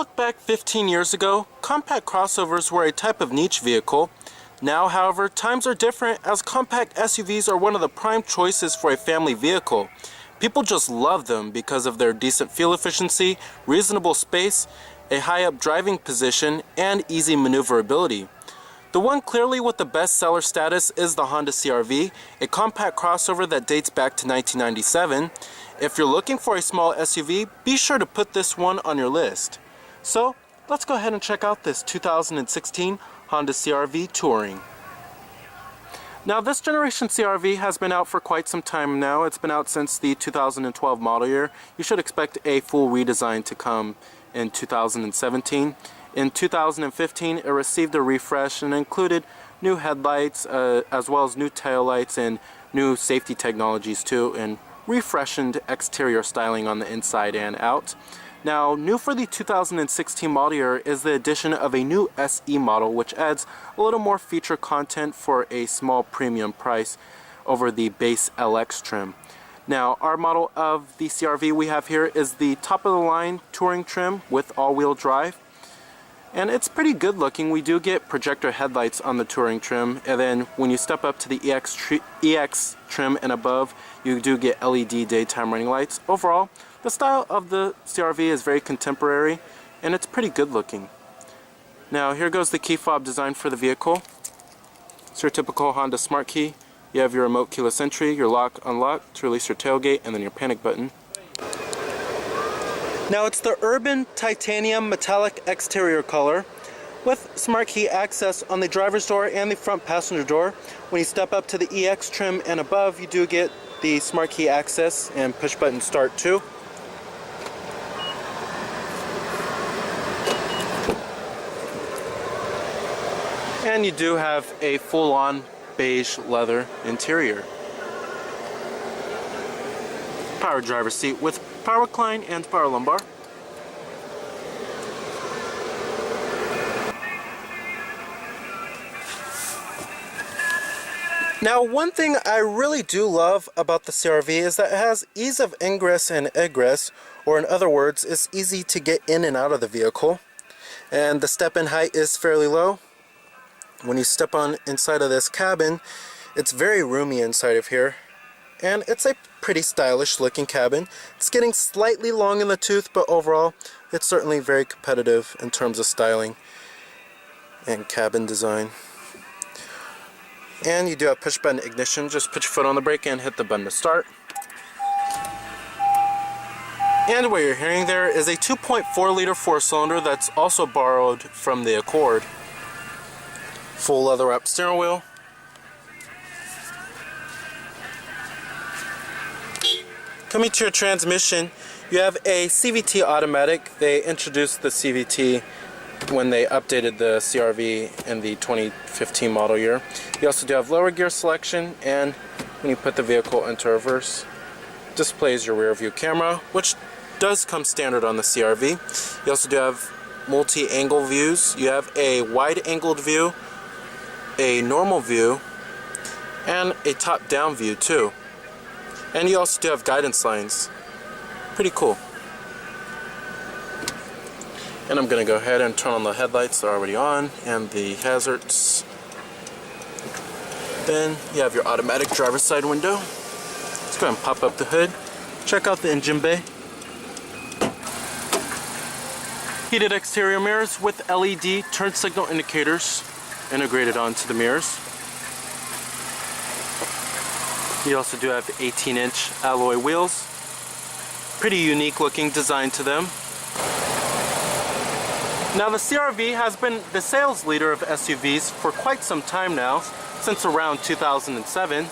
look back 15 years ago, compact crossovers were a type of niche vehicle. Now, however, times are different as compact SUVs are one of the prime choices for a family vehicle. People just love them because of their decent fuel efficiency, reasonable space, a high-up driving position, and easy maneuverability. The one clearly with the bestseller status is the Honda CR-V, a compact crossover that dates back to 1997. If you're looking for a small SUV, be sure to put this one on your list. So, let's go ahead and check out this 2016 Honda CR-V Touring. Now, this generation CR-V has been out for quite some time now. It's been out since the 2012 model year. You should expect a full redesign to come in 2017. In 2015, it received a refresh and included new headlights as well as new taillights and new safety technologies too, and refreshened exterior styling on the inside and out. Now, new for the 2016 model year is the addition of a new SE model, which adds a little more feature content for a small premium price over the base LX trim. Now, our model of the CR-V we have here is the top of the line touring trim with all-wheel drive. And it's pretty good looking. We do get projector headlights on the touring trim, and then when you step up to the EX trim and above, you do get LED daytime running lights. Overall, the style of the CR-V is very contemporary, and it's pretty good looking. Now, here goes the key fob design for the vehicle. It's your typical Honda Smart Key. You have your remote keyless entry, your lock, unlock to release your tailgate, and then your panic button. Now, it's the Urban Titanium Metallic exterior color with Smart Key access on the driver's door and the front passenger door. When you step up to the EX trim and above, you do get the Smart Key access and push button start too. And you do have a full-on beige leather interior. Power driver's seat with power recline and power lumbar. Now, one thing I really do love about the CR-V is that it has ease of ingress and egress, or in other words, it's easy to get in and out of the vehicle. And the step-in height is fairly low. When you step on inside of this cabin, it's very roomy inside of here. And it's a pretty stylish looking cabin. It's getting slightly long in the tooth, but overall it's certainly very competitive in terms of styling and cabin design. And you do have push button ignition. Just put your foot on the brake and hit the button to start. And what you're hearing there is a 2.4 liter 4-cylinder that's also borrowed from the Accord. Full leather wrapped steering wheel. Coming to your transmission, you have a CVT automatic. They introduced the CVT when they updated the CR-V in the 2015 model year. You also do have lower gear selection, and when you put the vehicle into reverse, displays your rear view camera, which does come standard on the CR-V. You also do have multi-angle views. You have a wide-angled view, a normal view, and a top-down view too. And you also do have guidance lines. Pretty cool. And I'm going to go ahead and turn on the headlights. They're already on. And the hazards. Then you have your automatic driver's side window. Let's go ahead and pop up the hood. Check out the engine bay. Heated exterior mirrors with LED turn signal indicators integrated onto the mirrors. You also do have 18-inch alloy wheels. Pretty unique looking design to them. Now, the CR-V has been the sales leader of SUVs for quite some time now, since around 2007.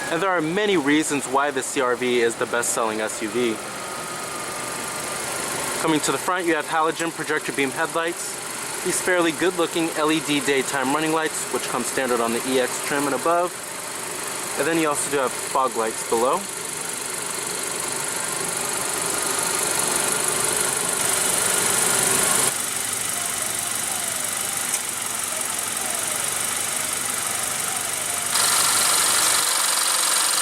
And there are many reasons why the CR-V is the best-selling SUV. Coming to the front, you have halogen projector beam headlights. These fairly good-looking LED daytime running lights, which come standard on the EX trim and above. And then you also do have fog lights below.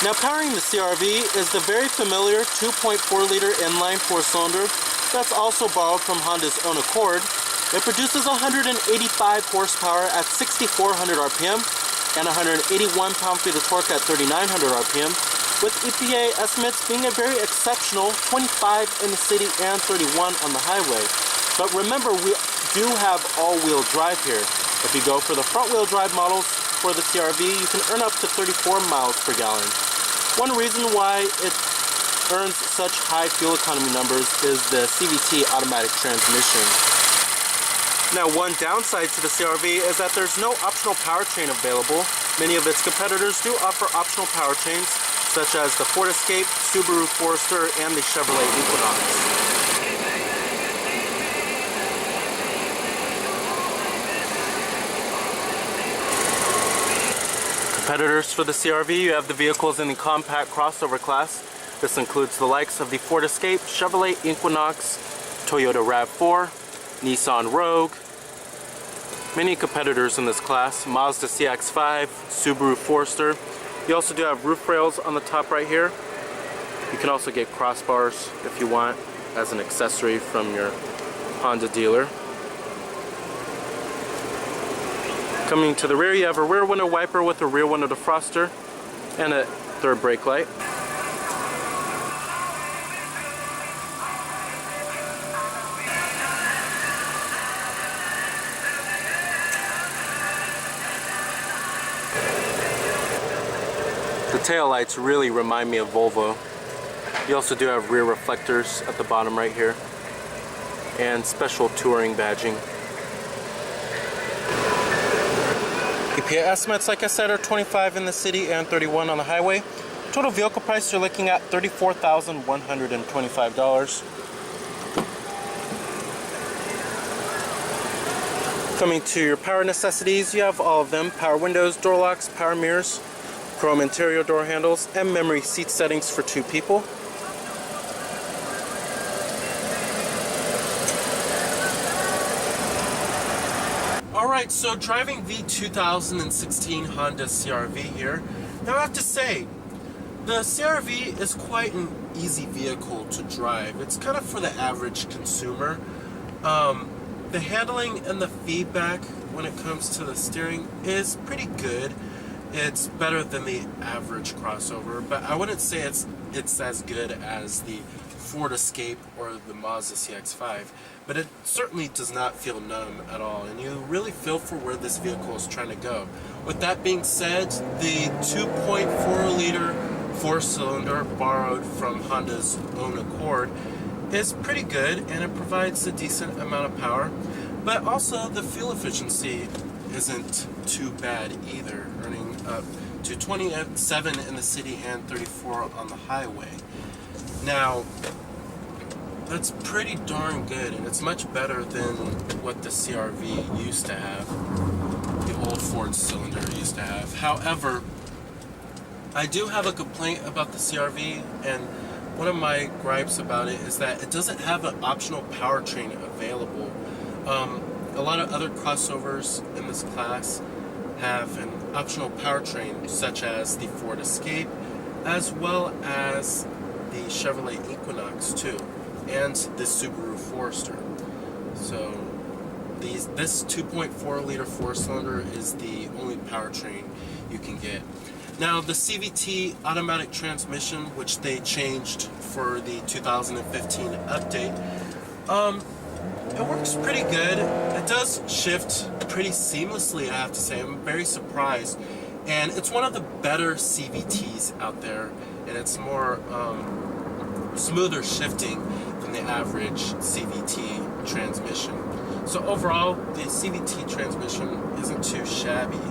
Now, powering the CR-V is the very familiar 2.4 liter inline 4-cylinder that's also borrowed from Honda's own Accord. It produces 185 horsepower at 6,400 RPM and 181 pound-feet of torque at 3,900 RPM, with EPA estimates being a very exceptional 25 in the city and 31 on the highway. But remember, we do have all-wheel drive here. If you go for the front-wheel drive models for the CR-V, you can earn up to 34 miles per gallon. One reason why it earns such high fuel economy numbers is the CVT automatic transmission. Now, one downside to the CR-V is that there's no optional powertrain available. Many of its competitors do offer optional powertrains, such as the Ford Escape, Subaru Forester, and the Chevrolet Equinox. Competitors for the CR-V, you have the vehicles in the compact crossover class. This includes the likes of the Ford Escape, Chevrolet Equinox, Toyota RAV4, Nissan Rogue. Many competitors in this class, Mazda CX-5, Subaru Forester. You also do have roof rails on the top right here. You can also get crossbars if you want as an accessory from your Honda dealer. Coming to the rear, you have a rear window wiper with a rear window defroster and a third brake light. The tail lights really remind me of Volvo. You also do have rear reflectors at the bottom right here and special touring badging. EPA estimates, like I said, are 25 in the city and 31 on the highway. Total vehicle price, you're looking at $34,125. Coming to your power necessities, you have all of them: power windows, door locks, power mirrors, chrome interior door handles, and memory seat settings for 2 people. Alright, so driving the 2016 Honda CR-V here. Now I have to say, the CR-V is quite an easy vehicle to drive. It's kind of for the average consumer. The handling and the feedback when it comes to the steering is pretty good. It's better than the average crossover, but I wouldn't say it's as good as the Ford Escape or the Mazda CX-5, but it certainly does not feel numb at all, and you really feel for where this vehicle is trying to go. With that being said, the 2.4 liter 4-cylinder borrowed from Honda's own Accord is pretty good, and it provides a decent amount of power, but also the fuel efficiency isn't too bad either, earning up to 27 in the city and 34 on the highway. Now, that's pretty darn good, and it's much better than what the CR-V used to have, the old Ford cylinder used to have. However, I do have a complaint about the CR-V, and one of my gripes about it is that it doesn't have an optional powertrain available. A lot of other crossovers in this class have an optional powertrain, such as the Ford Escape, as well as the Chevrolet Equinox too, and the Subaru Forester. So this 2.4 liter 4-cylinder is the only powertrain you can get. Now, the CVT automatic transmission, which they changed for the 2015 update, it works pretty good. It does shift pretty seamlessly, I have to say. I'm very surprised. And it's one of the better CVTs out there, and it's more smoother shifting than the average CVT transmission. So overall, the CVT transmission isn't too shabby.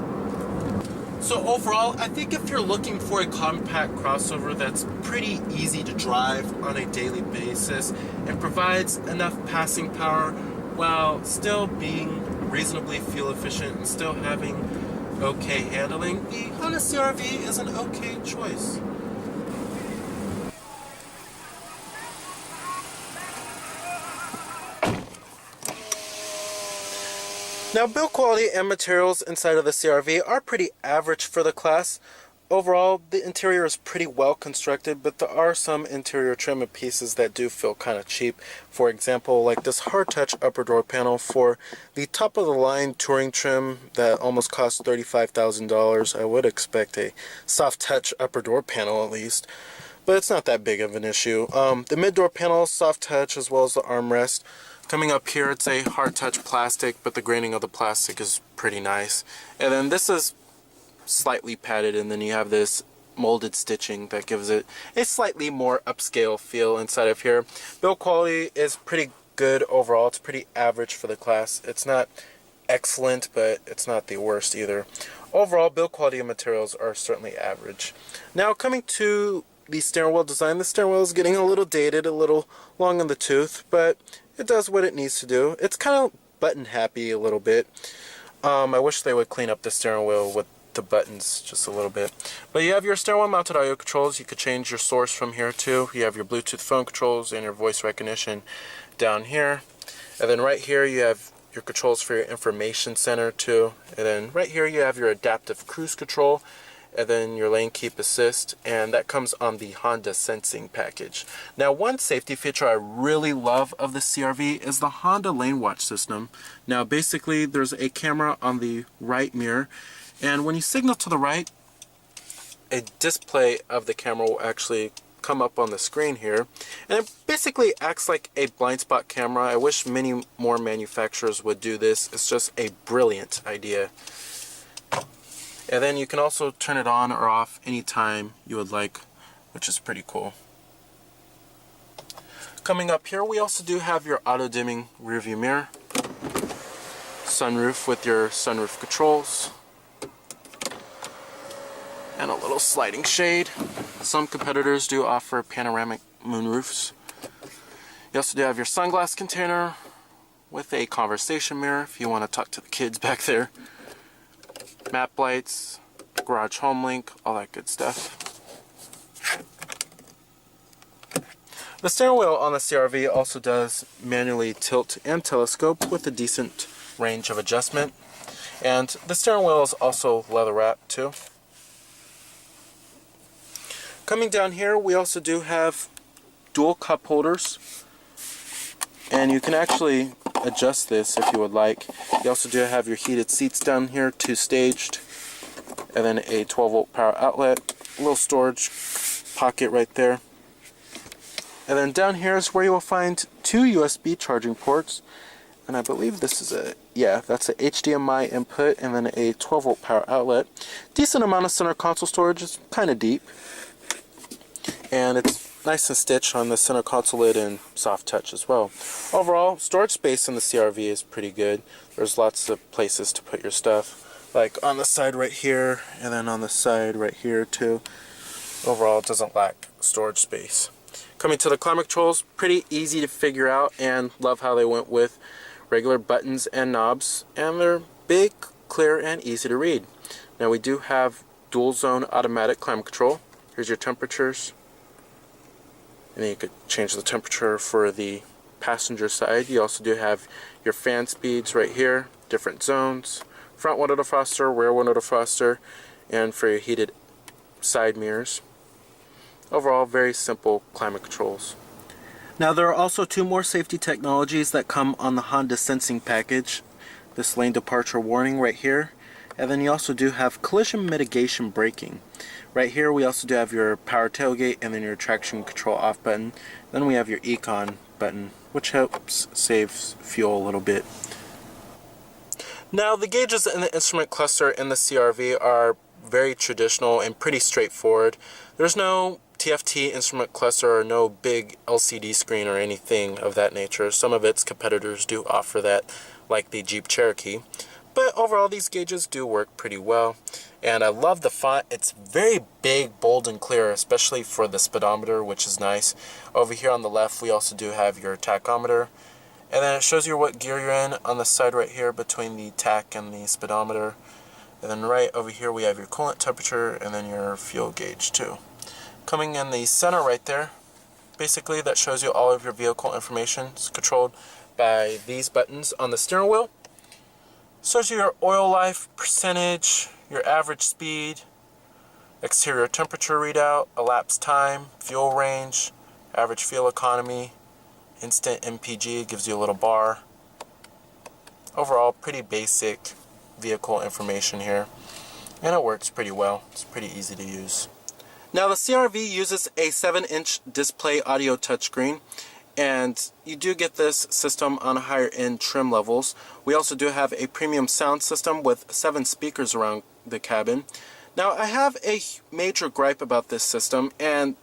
So overall, I think if you're looking for a compact crossover that's pretty easy to drive on a daily basis and provides enough passing power while still being reasonably fuel efficient and still having okay handling, the Honda CR-V is an okay choice. Now, build quality and materials inside of the CR-V are pretty average for the class. overall, the interior is pretty well constructed, but there are some interior trim and pieces that do feel kind of cheap. For example, like this hard touch upper door panel for the top of the line touring trim that almost cost $35,000. I would expect a soft touch upper door panel at least, but it's not that big of an issue. The mid door panel, soft touch, as well as the armrest. Coming up here, it's a hard touch plastic, but the graining of the plastic is pretty nice. And then this is slightly padded, and then you have this molded stitching that gives it a slightly more upscale feel inside of here. Build quality is pretty good overall. It's pretty average for the class. It's not excellent, but it's not the worst either. Overall, build quality and materials are certainly average. Now, coming to the steering wheel design, the steering wheel is getting a little dated, a little long in the tooth, but it does what it needs to do. It's kind of button happy a little bit. I wish they would clean up the steering wheel with the buttons just a little bit. But you have your steering wheel mounted audio controls. You could change your source from here too. You have your Bluetooth phone controls and your voice recognition down here. And then right here you have your controls for your information center too. And then right here you have your adaptive cruise control, and then your lane keep assist, and that comes on the Honda Sensing package. Now, one safety feature I really love of the CR-V is the Honda Lane Watch system. Now basically there's a camera on the right mirror, and when you signal to the right, a display of the camera will actually come up on the screen here, and it basically acts like a blind spot camera. I wish many more manufacturers would do this. It's just a brilliant idea. And then you can also turn it on or off anytime you would like, which is pretty cool. Coming up here, we also do have your auto-dimming rearview mirror, sunroof with your sunroof controls, and a little sliding shade. Some competitors do offer panoramic moonroofs. You also do have your sunglass container with a conversation mirror if you want to talk to the kids back there. Map lights, garage home link, all that good stuff. The steering wheel on the CR-V also does manually tilt and telescope with a decent range of adjustment. And the steering wheel is also leather wrapped too. Coming down here, we also do have dual cup holders, and you can actually adjust this if you would like. You also do have your heated seats down here, two staged, and then a 12-volt power outlet, a little storage pocket right there. And then down here is where you will find two USB charging ports, and I believe this is that's a HDMI input and then a 12-volt power outlet. Decent amount of center console storage. It's kind of deep, and it's nice and stitched on the center console lid and soft touch as well. Overall, storage space in the CR-V is pretty good. There's lots of places to put your stuff, like on the side right here, and then on the side right here too. Overall, it doesn't lack storage space. Coming to the climate controls, pretty easy to figure out, and love how they went with regular buttons and knobs, and they're big, clear, and easy to read. Now we do have dual zone automatic climate control. Here's your temperatures. And then you could change the temperature for the passenger side. You also do have your fan speeds right here, different zones, front window defroster, rear window defroster, and for your heated side mirrors. Overall, very simple climate controls. Now there are also two more safety technologies that come on the Honda Sensing package. This lane departure warning right here, and then you also do have collision mitigation braking. Right here we also do have your power tailgate and then your traction control off button. Then we have your Econ button, which helps save fuel a little bit. Now the gauges in the instrument cluster in the CR-V are very traditional and pretty straightforward. There's no TFT instrument cluster or no big LCD screen or anything of that nature. Some of its competitors do offer that, like the Jeep Cherokee. But overall, these gauges do work pretty well. And I love the font. It's very big, bold, and clear, especially for the speedometer, which is nice. Over here on the left, we also do have your tachometer. And then it shows you what gear you're in on the side right here between the tach and the speedometer. And then right over here, we have your coolant temperature and then your fuel gauge too. Coming in the center right there, basically that shows you all of your vehicle information. It's controlled by these buttons on the steering wheel. Shows you your oil life percentage, your average speed, exterior temperature readout, elapsed time, fuel range, average fuel economy, instant MPG, gives you a little bar. Overall, pretty basic vehicle information here, and it works pretty well. It's pretty easy to use. Now the CR-V uses a 7-inch display audio touchscreen, and you do get this system on higher end trim levels. We also do have a premium sound system with 7 speakers around the cabin. Now I have a major gripe about this system, and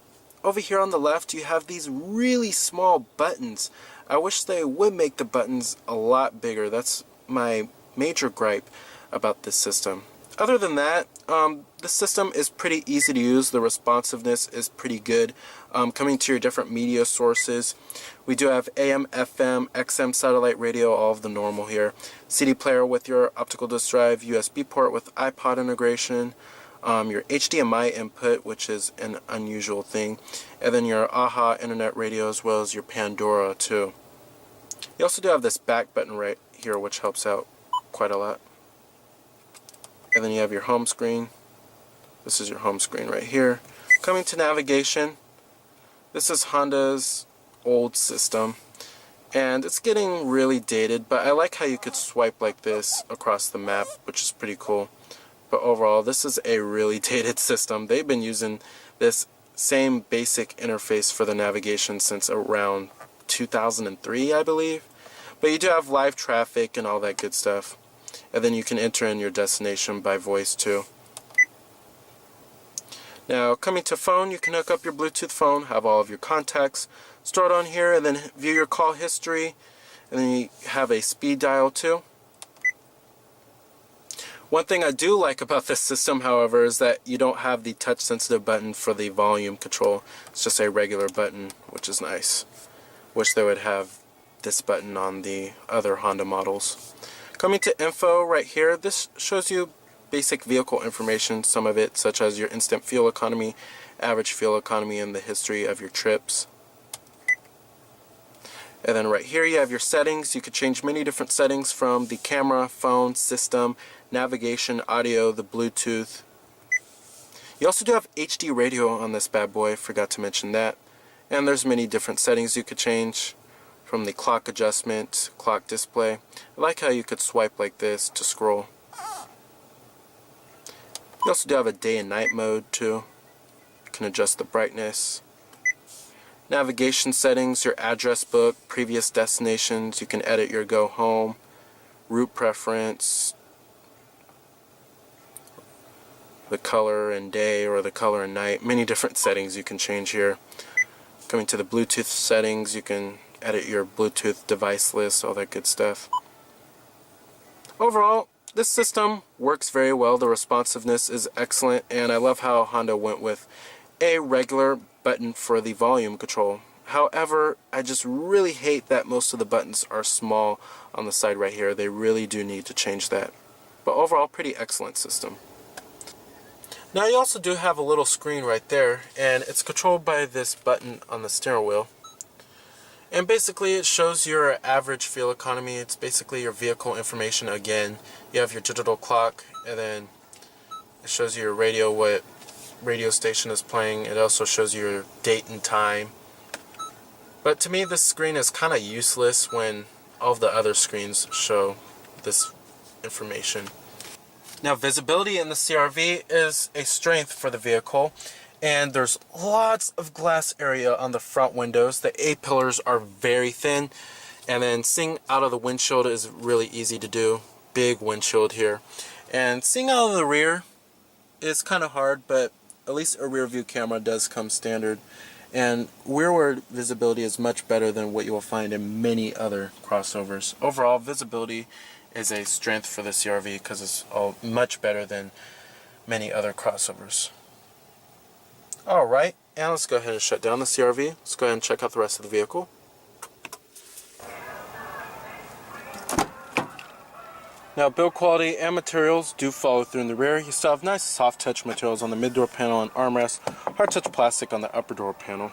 over here on the left you have these really small buttons. I wish they would make the buttons a lot bigger. That's my major gripe about this system. Other than that, the system is pretty easy to use. The responsiveness is pretty good. Coming to your different media sources, we do have AM, FM, XM satellite radio, all of the normal here. CD player with your optical disc drive, USB port with iPod integration, your HDMI input, which is an unusual thing, and then your AHA internet radio as well as your Pandora too. You also do have this back button right here, which helps out quite a lot. And then you have your home screen. This is your home screen right here. Coming to navigation, this is Honda's old system, and it's getting really dated, but I like how you could swipe like this across the map, which is pretty cool. But overall, this is a really dated system. They've been using this same basic interface for the navigation since around 2003, I believe. But you do have live traffic and all that good stuff. And then you can enter in your destination by voice too. Now coming to phone, you can hook up your Bluetooth phone, have all of your contacts stored on here, and then view your call history, and then you have a speed dial too. One thing I do like about this system, however, is that you don't have the touch sensitive button for the volume control. It's just a regular button, which is nice. Wish they would have this button on the other Honda models. Coming to info right here, this shows you basic vehicle information, some of it such as your instant fuel economy, average fuel economy, and the history of your trips. And then right here you have your settings. You could change many different settings from the camera, phone, system, navigation, audio, the Bluetooth. You also do have HD radio on this bad boy, forgot to mention that. And there's many different settings you could change, from the clock adjustment, clock display. I like how you could swipe like this to scroll. You also do have a day and night mode too. You can adjust the brightness. Navigation settings, your address book, previous destinations. You can edit your go home, route preference, the color and day or the color and night. Many different settings you can change here. Coming to the Bluetooth settings, you can edit your Bluetooth device list, all that good stuff. Overall, this system works very well. The responsiveness is excellent, and I love how Honda went with a regular button for the volume control. However, I just really hate that most of the buttons are small on the side right here. They really do need to change that. But overall, pretty excellent system. Now you also do have a little screen right there, and it's controlled by this button on the steering wheel. And basically it shows your average fuel economy. It's basically your vehicle information again. You have your digital clock, and then it shows you your radio, what radio station is playing. It also shows you your date and time. But to me this screen is kind of useless when all of the other screens show this information. Now visibility in the CR-V is a strength for the vehicle. And there's lots of glass area on the front windows. The A-pillars are very thin, and then seeing out of the windshield is really easy to do. Big windshield here. And seeing out of the rear is kind of hard, but at least a rear view camera does come standard. And rearward visibility is much better than what you will find in many other crossovers. Overall, visibility is a strength for the CR-V because it's much better than many other crossovers. Alright, and let's go ahead and shut down the CR-V. Let's go ahead and check out the rest of the vehicle. Now build quality and materials do follow through in the rear. You still have nice soft touch materials on the mid door panel and armrest, hard touch plastic on the upper door panel.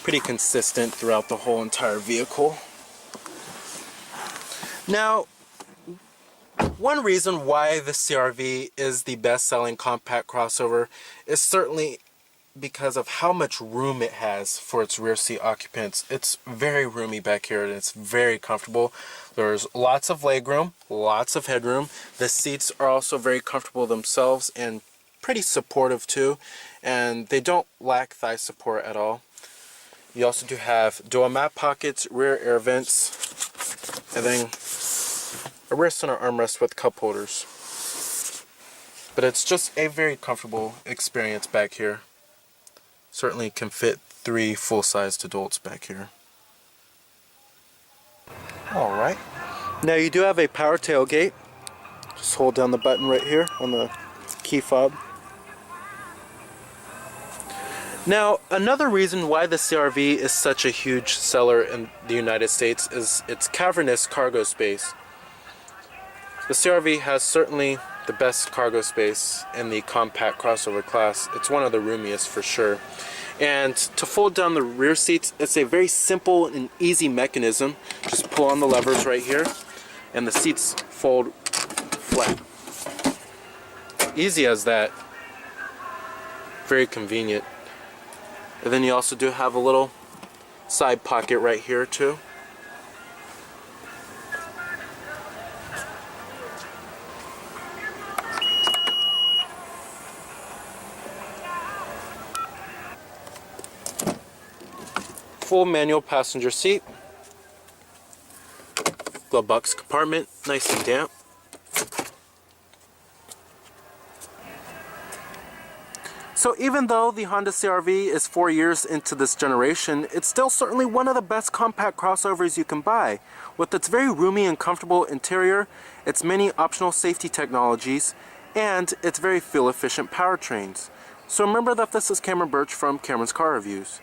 Pretty consistent throughout the whole entire vehicle. Now, One reason why the CR-V is the best-selling compact crossover is certainly because of how much room it has for its rear seat occupants. It's very roomy back here and it's very comfortable. There's lots of legroom, lots of headroom. The seats are also very comfortable themselves and pretty supportive too, and they don't lack thigh support at all. You also do have dual mat pockets, rear air vents, and then a rear center armrest with cup holders. But it's just a very comfortable experience back here. Certainly can fit 3 full-sized adults back here. Alright. Now you do have a power tailgate. Just hold down the button right here on the key fob. Now, another reason why the CR-V is such a huge seller in the United States is its cavernous cargo space. The CR-V has certainly the best cargo space in the compact crossover class. It's one of the roomiest for sure. And to fold down the rear seats, it's a very simple and easy mechanism. Just pull on the levers right here, and the seats fold flat. Easy as that. Very convenient. And then you also do have a little side pocket right here too. Full manual passenger seat. Glove box compartment, nice and damp. So even though the Honda CR-V is 4 years into this generation, it's still certainly one of the best compact crossovers you can buy. With its very roomy and comfortable interior, its many optional safety technologies, and its very fuel-efficient powertrains. So remember that this is Cameron Birch from Cameron's Car Reviews.